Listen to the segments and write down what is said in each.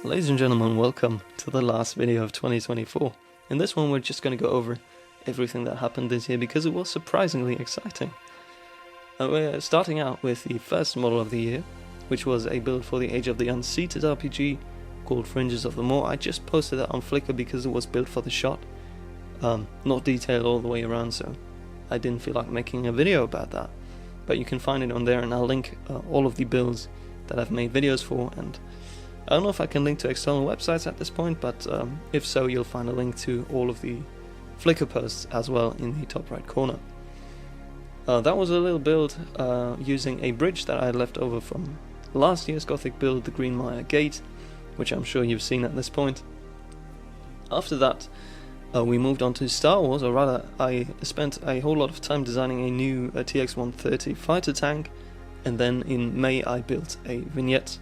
Ladies and gentlemen, welcome to the last video of 2024. In this one we're just going to go over everything that happened this year because it was surprisingly exciting. We're starting out with the first model of the year, which was a build for the Age of the Unseated RPG called Fringes of the Moor. I just posted that on Flickr because it was built for the shot, not detailed all the way around, so I didn't feel like making a video about that. But you can find it on there, and I'll link all of the builds that I've made videos for, and I don't know if I can link to external websites at this point, but if so, you'll find a link to all of the Flickr posts as well in the top right corner. That was a little build using a bridge that I had left over from last year's Gothic build, the Greenmire Gate, which I'm sure you've seen at this point. After that, we moved on to Star Wars, or rather, I spent a whole lot of time designing a new TX-130 fighter tank, and then in May I built a vignette,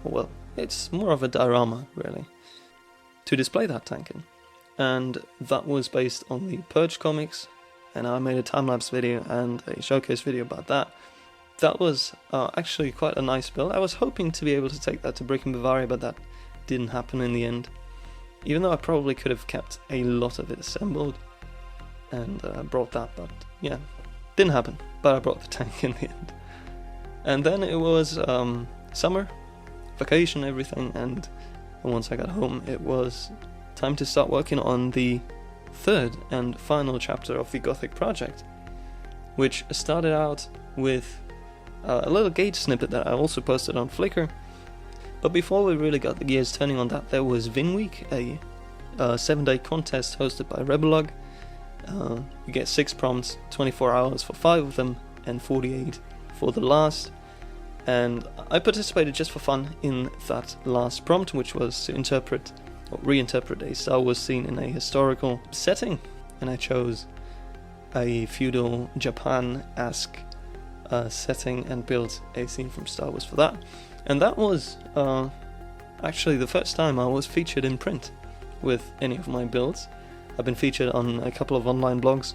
well, it's more of a diorama, really, to display that tank in. And that was based on the Purge comics, and I made a time-lapse video and a showcase video about that. That was actually quite a nice build. I was hoping to be able to take that to Brick in Bavaria, but that didn't happen in the end. Even though I probably could have kept a lot of it assembled and brought that, but yeah, didn't happen. But I brought the tank in the end. And then it was summer, vacation, everything, and once I got home it was time to start working on the third and final chapter of the Gothic project, which started out with a little gauge snippet that I also posted on Flickr. But before we really got the gears turning on that, there was Vin Week, a 7-day contest hosted by Rebelog. You get 6 prompts, 24 hours for 5 of them, and 48 for the last. And I participated just for fun in that last prompt, which was to interpret or reinterpret a Star Wars scene in a historical setting. And I chose a feudal Japan-esque setting and built a scene from Star Wars for that. And that was actually the first time I was featured in print with any of my builds. I've been featured on a couple of online blogs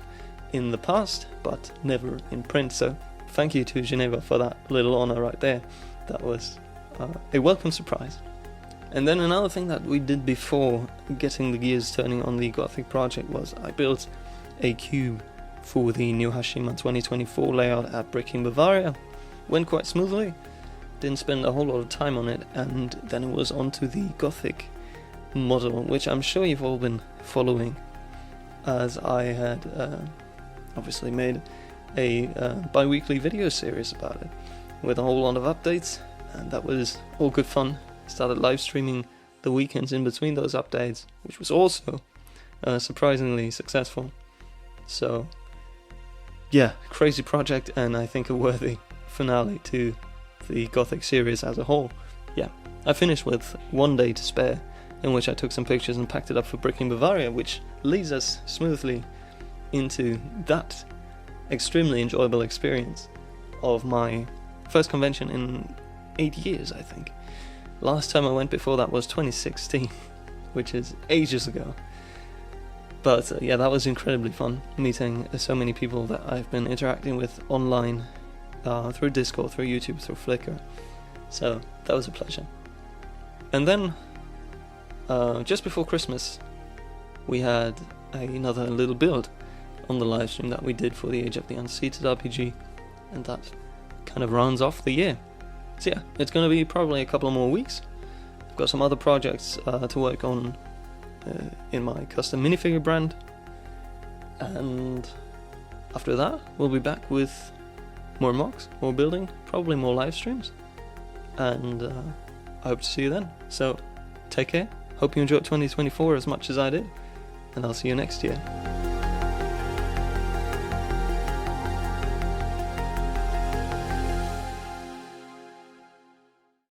in the past, but never in print, so thank you to Geneva for that little honor right there. That was a welcome surprise. And then another thing that we did before getting the gears turning on the Gothic project was I built a cube for the new Hashima 2024 layout at Brick in Bavaria. Went quite smoothly, didn't spend a whole lot of time on it, and then it was onto the Gothic model, which I'm sure you've all been following, as I had obviously made a bi-weekly video series about it with a whole lot of updates, and that was all good fun. Started live streaming the weekends in between those updates, which was also surprisingly successful. So yeah, crazy project, and I think a worthy finale to the Gothic series as a whole. Yeah, I finished with 1 day to spare, in which I took some pictures and packed it up for Brick in Bavaria, which leads us smoothly into that extremely enjoyable experience of my first convention in 8 years, I think. Last time I went before that was 2016, which is ages ago. But yeah, that was incredibly fun, meeting so many people that I've been interacting with online, through Discord, through YouTube, through Flickr. So that was a pleasure. And then, just before Christmas, we had another little build on the live stream that we did for the Age of the Unseated RPG, and that kind of rounds off the year. So yeah, it's going to be probably a couple of more weeks. I've got some other projects to work on in my custom minifigure brand, and after that we'll be back with more MOCs, more building, probably more live streams, and I hope to see you then. So take care, hope you enjoyed 2024 as much as I did, and I'll see you next year.